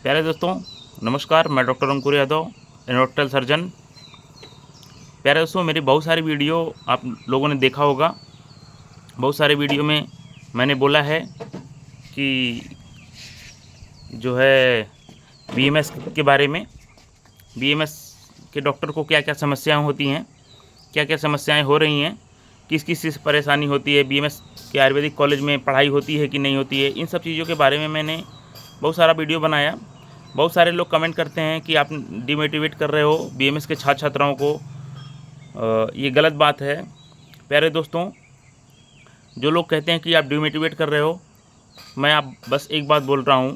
प्यारे दोस्तों नमस्कार, मैं डॉक्टर अंकुर यादव, एनोरेक्टल सर्जन। प्यारे दोस्तों, मेरी बहुत सारी वीडियो आप लोगों ने देखा होगा। बहुत सारे वीडियो में मैंने बोला है कि जो है बीएमएस के बारे में, बीएमएस के डॉक्टर को क्या क्या समस्याएं होती हैं, क्या क्या समस्याएं हो रही हैं, किस किस चीज़ परेशानी होती है, बीएमएस के आयुर्वेदिक कॉलेज में पढ़ाई होती है कि नहीं होती है, इन सब चीज़ों के बारे में मैंने बहुत सारा वीडियो बनाया। बहुत सारे लोग कमेंट करते हैं कि आप डिमोटिवेट कर रहे हो बीएमएस के छात्र छात्राओं को। ये गलत बात है। प्यारे दोस्तों, जो लोग कहते हैं कि आप डिमोटिवेट कर रहे हो, मैं आप बस एक बात बोल रहा हूँ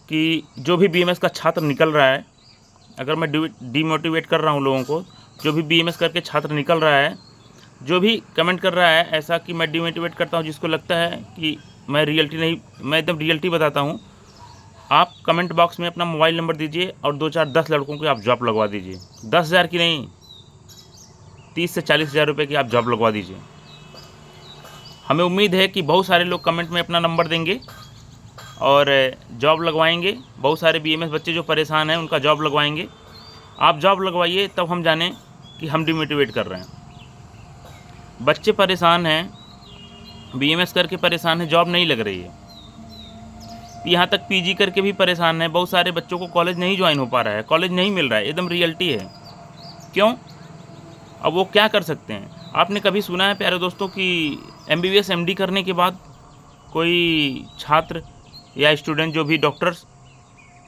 कि जो भी बीएमएस का छात्र निकल रहा है, अगर मैं डिमोटिवेट कर रहा हूँ लोगों को, जो भी बीएमएस करके छात्र निकल रहा है, जो भी कमेंट कर रहा है ऐसा कि मैं डिमोटिवेट करता हूँ, जिसको लगता है कि मैं रियलिटी नहीं, मैं एकदम रियलिटी बताता हूँ। आप कमेंट बॉक्स में अपना मोबाइल नंबर दीजिए और 2-4-10 लड़कों की आप जॉब लगवा दीजिए। 10,000 की नहीं, 30 से 40 हज़ार रुपये की आप जॉब लगवा दीजिए। हमें उम्मीद है कि बहुत सारे लोग कमेंट में अपना नंबर देंगे और जॉब लगवाएंगे। बहुत सारे बीएमएस बच्चे जो परेशान हैं उनका जॉब लगवाएंगे। आप जॉब लगवाइए, तब हम जानें कि हम डिमोटिवेट कर रहे हैं। बच्चे परेशान हैं, बीएमएस करके परेशान हैं, जॉब नहीं लग रही है। यहाँ तक पीजी करके भी परेशान है। बहुत सारे बच्चों को कॉलेज नहीं ज्वाइन हो पा रहा है, कॉलेज नहीं मिल रहा है। एकदम रियलिटी है। क्यों? अब वो क्या कर सकते हैं? आपने कभी सुना है प्यारे दोस्तों कि एमबीबीएस एमडी करने के बाद कोई छात्र या स्टूडेंट जो भी डॉक्टर्स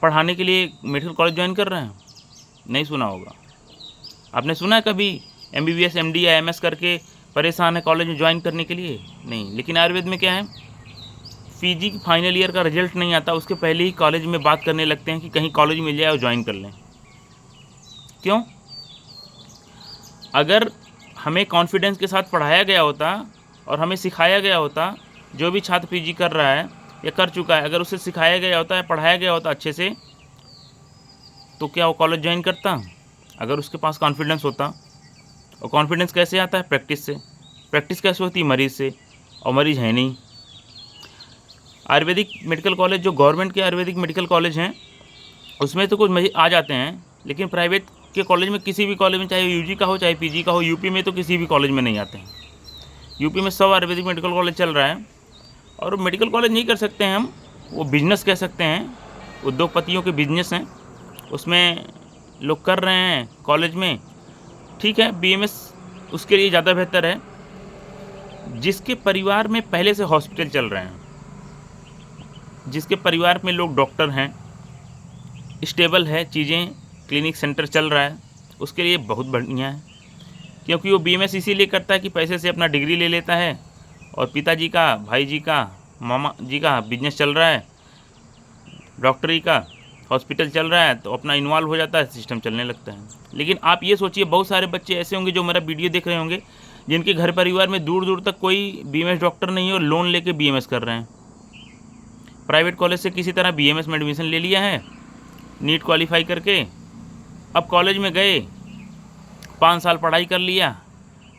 पढ़ाने के लिए मेडिकल कॉलेज ज्वाइन कर रहे हैं? नहीं सुना होगा। आपने सुना है कभी एमबीबीएस एमडी या एमएस करके परेशान है कॉलेज में ज्वाइन करने के लिए? नहीं। लेकिन आयुर्वेद में क्या है, पीजी फाइनल ईयर का रिजल्ट नहीं आता, उसके पहले ही कॉलेज में बात करने लगते हैं कि कहीं कॉलेज मिल जाए और ज्वाइन कर लें। क्यों? अगर हमें कॉन्फिडेंस के साथ पढ़ाया गया होता और हमें सिखाया गया होता, जो भी छात्र पीजी कर रहा है या कर चुका है, अगर उसे सिखाया गया होता है, पढ़ाया गया होता अच्छे से, तो क्या वो कॉलेज ज्वाइन करता? अगर उसके पास कॉन्फिडेंस होता। और कॉन्फिडेंस कैसे आता है? प्रैक्टिस से। प्रैक्टिस कैसे होती है? मरीज़ से। और मरीज़ है नहीं। आयुर्वेदिक मेडिकल कॉलेज जो गवर्नमेंट के आयुर्वेदिक मेडिकल कॉलेज हैं, उसमें तो कुछ मरीज आ जाते हैं, लेकिन प्राइवेट के कॉलेज में, किसी भी कॉलेज में, चाहे यूजी का हो चाहे पीजी का हो, यूपी में तो किसी भी कॉलेज में नहीं आते हैं। यूपी में सब आयुर्वेदिक मेडिकल कॉलेज चल रहा है। और मेडिकल कॉलेज नहीं कर सकते हैं हम, वो बिजनेस कह सकते हैं, उद्योगपतियों के बिजनेस हैं, उसमें लोग कर रहे हैं कॉलेज में। ठीक है, बीएमएस उसके लिए ज़्यादा बेहतर है, जिसके परिवार में पहले से हॉस्पिटल चल रहे हैं, जिसके परिवार में लोग डॉक्टर हैं, स्टेबल है चीज़ें, क्लिनिक सेंटर चल रहा है, उसके लिए बहुत बढ़िया है। क्योंकि वो बीएमएस इसीलिए करता है कि पैसे से अपना डिग्री ले लेता है और पिताजी का, भाई जी का, मामा जी का बिजनेस चल रहा है, डॉक्टरी का हॉस्पिटल चल रहा है, तो अपना इन्वॉल्व हो जाता है, सिस्टम चलने लगता है। लेकिन आप ये सोचिए, बहुत सारे बच्चे ऐसे होंगे जो मेरा वीडियो देख रहे होंगे, जिनके घर परिवार में दूर दूर तक कोई बीएमएस डॉक्टर नहीं है और लोन लेके बीएमएस कर रहे हैं। प्राइवेट कॉलेज से किसी तरह बीएमएस में एडमिशन ले लिया है, नीट क्वालिफाई करके। अब कॉलेज में गए, 5 साल पढ़ाई कर लिया,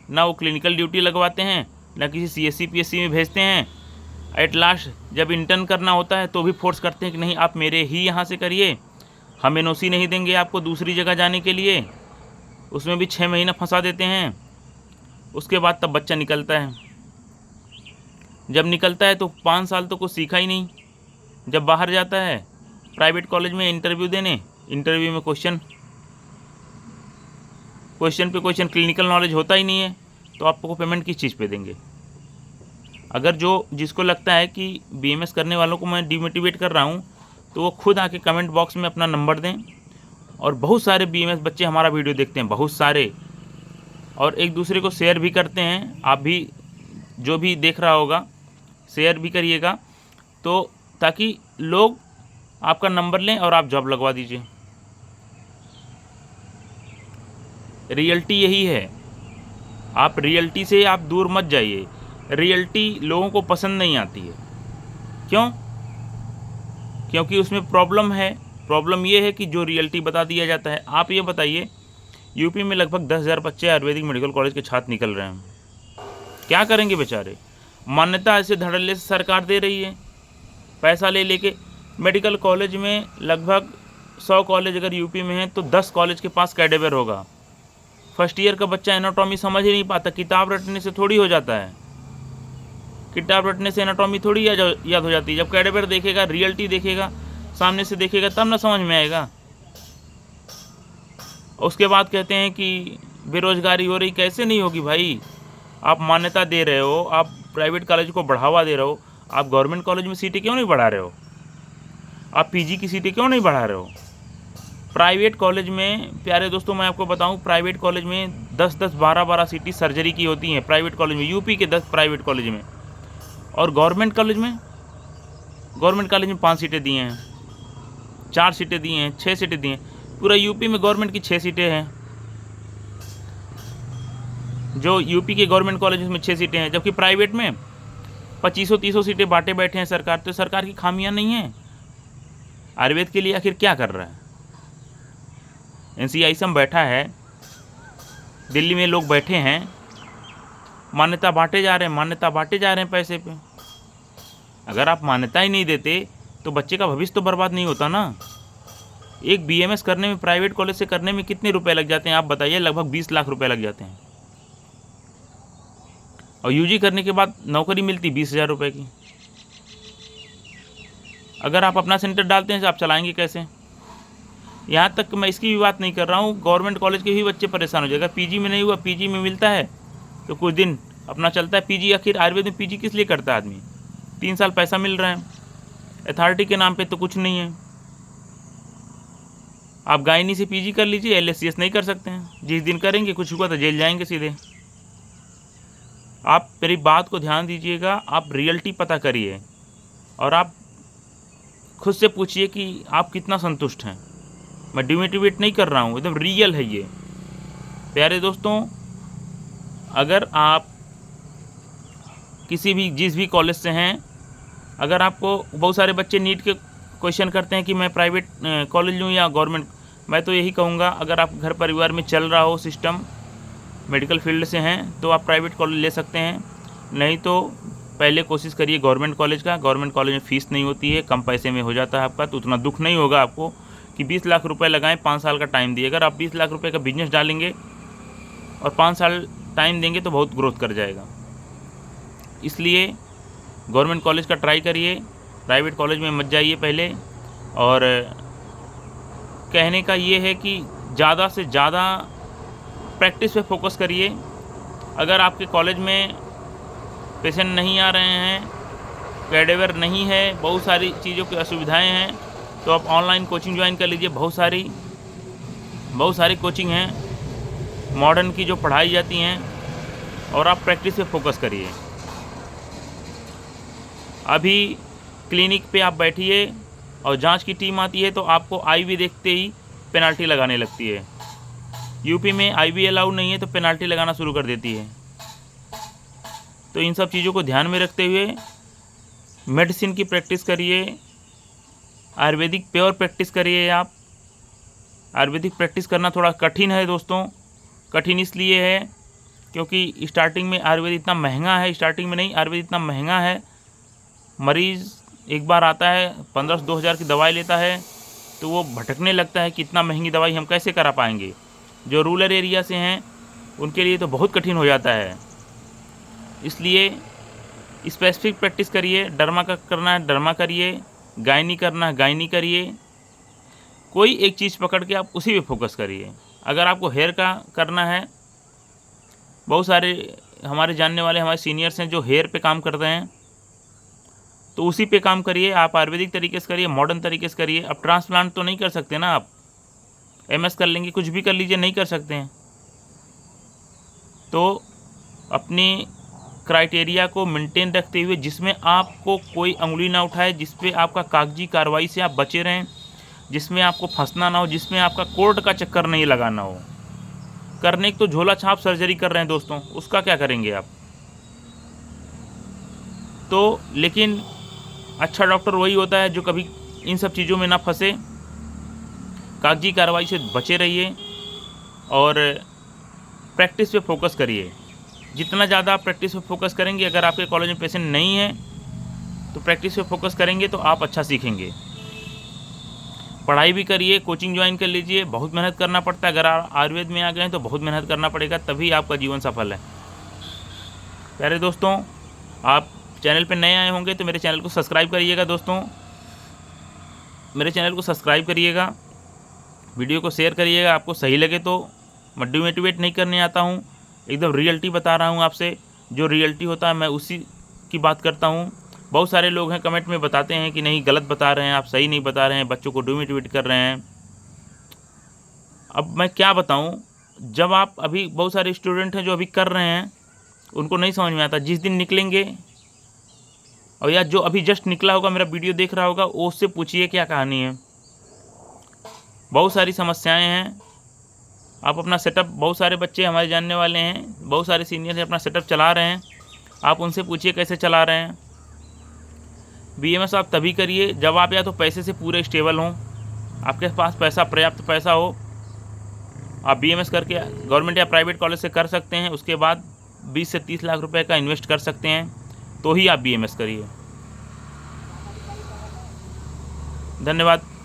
ना वो क्लिनिकल ड्यूटी लगवाते हैं, ना किसी सीएससी पीएससी में भेजते हैं। एट लास्ट जब इंटर्न करना होता है तो भी फोर्स करते हैं कि नहीं, आप मेरे ही यहाँ से करिए, हम एनओसी नहीं देंगे आपको दूसरी जगह जाने के लिए। उसमें भी 6 महीना फंसा देते हैं। उसके बाद तब बच्चा निकलता है। जब निकलता है तो 5 साल तो कुछ सीखा ही नहीं। जब बाहर जाता है प्राइवेट कॉलेज में इंटरव्यू देने, इंटरव्यू में क्वेश्चन पे क्वेश्चन, क्लिनिकल नॉलेज होता ही नहीं है, तो आपको पेमेंट किस चीज़ पे देंगे? अगर जिसको लगता है कि बीएमएस करने वालों को मैं डिमोटिवेट कर रहा हूँ, तो वो खुद आके कमेंट बॉक्स में अपना नंबर दें। और बहुत सारे बीएमएस बच्चे हमारा वीडियो देखते हैं, बहुत सारे, और एक दूसरे को शेयर भी करते हैं। आप भी, जो भी देख रहा होगा, शेयर भी करिएगा, तो ताकि लोग आपका नंबर लें और आप जॉब लगवा दीजिए। रियलिटी यही है। आप रियलिटी से आप दूर मत जाइए। रियलिटी लोगों को पसंद नहीं आती है। क्यों? क्योंकि उसमें प्रॉब्लम है। प्रॉब्लम ये है कि जो रियलिटी बता दिया जाता है। आप ये बताइए, यूपी में लगभग 10,000 बच्चे आयुर्वेदिक मेडिकल कॉलेज के छात्र निकल रहे हैं, क्या करेंगे बेचारे? मान्यता ऐसे धड़ल्ले से सरकार दे रही है, पैसा ले लेके मेडिकल कॉलेज में लगभग 100 कॉलेज अगर यूपी में है तो 10 कॉलेज के पास कैडेवर होगा। फर्स्ट ईयर का बच्चा एनाटॉमी समझ ही नहीं पाता, किताब रटने से थोड़ी हो जाता है, किताब रटने से एनाटॉमी थोड़ी याद हो जाती है। जब कैडेवर देखेगा, रियलिटी देखेगा, सामने से देखेगा, तब ना समझ में आएगा। उसके बाद कहते हैं कि बेरोजगारी हो रही, कैसे नहीं होगी भाई? आप मान्यता दे रहे हो, आप प्राइवेट कॉलेज को बढ़ावा दे रहे हो, आप गवर्नमेंट कॉलेज में सीटें क्यों नहीं बढ़ा रहे हो? आप पीजी की सीटें क्यों नहीं बढ़ा रहे हो? प्राइवेट कॉलेज में प्यारे दोस्तों मैं आपको बताऊं, प्राइवेट कॉलेज में 10-10, 12-12 सीटें सर्जरी की होती हैं प्राइवेट कॉलेज में, यूपी के 10 प्राइवेट कॉलेज में। और गवर्नमेंट कॉलेज में 5 सीटें दी हैं, 4 सीटें दी हैं, 6 सीटें दी हैं। पूरा यूपी में गवर्नमेंट की 6 सीटें हैं, जो यूपी के गवर्नमेंट कॉलेज में 6 सीटें हैं, जबकि प्राइवेट में 2500-3000 सीटें बांटे बैठे हैं सरकार। तो सरकार की खामियां नहीं हैं। आयुर्वेद के लिए आखिर क्या कर रहा है? NCISM बैठा है, दिल्ली में लोग बैठे हैं, मान्यता बांटे जा रहे हैं पैसे पे। अगर आप मान्यता ही नहीं देते तो बच्चे का भविष्य तो बर्बाद नहीं होता ना। एक BMS करने में, प्राइवेट कॉलेज से करने में कितने रुपए लग जाते हैं आप बताइए? लगभग 20 लाख रुपए लग जाते हैं। और UG करने के बाद नौकरी मिलती 20,000 रुपये की। अगर आप अपना सेंटर डालते हैं तो आप चलाएंगे कैसे? यहाँ तक मैं इसकी भी बात नहीं कर रहा हूँ, गवर्नमेंट कॉलेज के भी बच्चे परेशान हो जाएगा। PG में नहीं हुआ, PG में मिलता है तो कुछ दिन अपना चलता है। PG आखिर आयुर्वेद में PG किस लिए करता है आदमी? 3 साल पैसा मिल रहा है, अथॉरिटी के नाम पे तो कुछ नहीं है। आप गायनी से PG कर लीजिए, LSCS नहीं कर सकते हैं। जिस दिन करेंगे कुछ हुआ तो जेल जाएंगे सीधे। आप मेरी बात को ध्यान दीजिएगा, आप रियलिटी पता करिए और आप खुद से पूछिए कि आप कितना संतुष्ट हैं। मैं डिमोटिवेट नहीं कर रहा हूँ, एकदम रियल है ये। प्यारे दोस्तों, अगर आप जिस भी कॉलेज से हैं, अगर आपको बहुत सारे बच्चे नीट के क्वेश्चन करते हैं कि मैं प्राइवेट कॉलेज लूँ या गवर्नमेंट, मैं तो यही कहूँगा अगर आप घर परिवार में चल रहा हो सिस्टम, मेडिकल फील्ड से हैं तो आप प्राइवेट कॉलेज ले सकते हैं। नहीं तो पहले कोशिश करिए गवर्नमेंट कॉलेज का। गवर्नमेंट कॉलेज में फ़ीस नहीं होती है, कम पैसे में हो जाता है आपका, तो उतना दुख नहीं होगा आपको कि 20 लाख रुपए लगाएं, 5 साल का टाइम दिए। अगर आप 20 लाख रुपए का बिजनेस डालेंगे और 5 साल टाइम देंगे तो बहुत ग्रोथ कर जाएगा। इसलिए गवर्नमेंट कॉलेज का ट्राई करिए, प्राइवेट कॉलेज में मत जाइए पहले। और कहने का ये है कि ज़्यादा से ज़्यादा प्रैक्टिस पे फोकस करिए। अगर आपके कॉलेज में पेशेंट नहीं आ रहे हैं, कैडेवर नहीं है, बहुत सारी चीज़ों की असुविधाएं हैं, तो आप ऑनलाइन कोचिंग ज्वाइन कर लीजिए। बहुत सारी कोचिंग हैं मॉडर्न की जो पढ़ाई जाती हैं, और आप प्रैक्टिस पे फोकस करिए। अभी क्लिनिक पे आप बैठिए और जांच की टीम आती है तो आपको IV देखते ही पेनल्टी लगाने लगती है। यूपी में IV अलाउ नहीं है तो पेनल्टी लगाना शुरू कर देती है। तो इन सब चीज़ों को ध्यान में रखते हुए मेडिसिन की प्रैक्टिस करिए, आयुर्वेदिक प्योर प्रैक्टिस करिए। आप आयुर्वेदिक प्रैक्टिस करना थोड़ा कठिन है दोस्तों। कठिन इसलिए है क्योंकि स्टार्टिंग में आयुर्वेद इतना महंगा है, आयुर्वेद इतना महंगा है। मरीज़ एक बार आता है 1500-2000 हज़ार की दवाई लेता है तो वो भटकने लगता है कि इतना महंगी दवाई हम कैसे करा पाएंगे। जो रूरल एरिया से हैं उनके लिए तो बहुत कठिन हो जाता है। इसलिए स्पेसिफिक प्रैक्टिस करिए। डर्मा का करना है डर्मा करिए, गायनी करना है गायनी करिए। कोई एक चीज़ पकड़ के आप उसी पे फोकस करिए। अगर आपको हेयर का करना है, बहुत सारे हमारे जानने वाले हमारे सीनियर्स हैं जो हेयर पे काम करते हैं, तो उसी पे काम करिए। आप आयुर्वेदिक तरीके से करिए, मॉडर्न तरीके से करिए। अब ट्रांसप्लांट तो नहीं कर सकते ना, आप MS कर लेंगे, कुछ भी कर लीजिए, नहीं कर सकते हैं। तो अपनी क्राइटेरिया को मेंटेन रखते हुए, जिसमें आपको कोई अंगुली ना उठाए, जिस पे आपका कागजी कार्रवाई से आप बचे रहें, जिसमें आपको फंसना ना हो, जिसमें आपका कोर्ट का चक्कर नहीं लगाना हो। करने की तो झोला छाप सर्जरी कर रहे हैं दोस्तों, उसका क्या करेंगे आप? तो लेकिन अच्छा डॉक्टर वही होता है जो कभी इन सब चीज़ों में ना फंसे। कागजी कार्रवाई से बचे रहिए और प्रैक्टिस पे फोकस करिए। जितना ज़्यादा आप प्रैक्टिस पे फोकस करेंगे, अगर आपके कॉलेज में पेशेंट नहीं है तो प्रैक्टिस पे फोकस करेंगे तो आप अच्छा सीखेंगे। पढ़ाई भी करिए, कोचिंग ज्वाइन कर लीजिए, बहुत मेहनत करना पड़ता है। अगर आप आयुर्वेद में आ गए हैं तो बहुत मेहनत करना पड़ेगा, तभी आपका जीवन सफल है। प्यारे दोस्तों, आप चैनल पे नए आए होंगे तो मेरे चैनल को सब्सक्राइब करिएगा। दोस्तों, मेरे चैनल को सब्सक्राइब करिएगा, वीडियो को शेयर करिएगा। आपको सही लगे तो, मैं डिमोटिवेट नहीं करने आता हूँ, एकदम रियलिटी बता रहा हूँ आपसे। जो रियलिटी होता है मैं उसी की बात करता हूँ। बहुत सारे लोग हैं कमेंट में बताते हैं कि नहीं, गलत बता रहे हैं आप, सही नहीं बता रहे हैं, बच्चों को डिमोटिवेट कर रहे हैं। अब मैं क्या बताऊं, जब आप अभी बहुत सारे स्टूडेंट हैं जो अभी कर रहे हैं, उनको नहीं समझ में आता। जिस दिन निकलेंगे, और या जो अभी जस्ट निकला होगा, मेरा वीडियो देख रहा होगा, वो उससे पूछिए क्या कहानी है। बहुत सारी समस्याएं हैं। आप अपना सेटअप, बहुत सारे बच्चे हमारे जानने वाले हैं, बहुत सारे सीनियर अपना सेटअप चला रहे हैं, आप उनसे पूछिए कैसे चला रहे हैं। बीएमएस आप तभी करिए जब आप या तो पैसे से पूरे स्टेबल हों, आपके पास पैसा, पर्याप्त पैसा हो। आप बीएमएस करके गवर्नमेंट या प्राइवेट कॉलेज से कर सकते हैं, उसके बाद 20 से 30 लाख रुपए का इन्वेस्ट कर सकते हैं, तो ही आप बीएमएस करिए। धन्यवाद।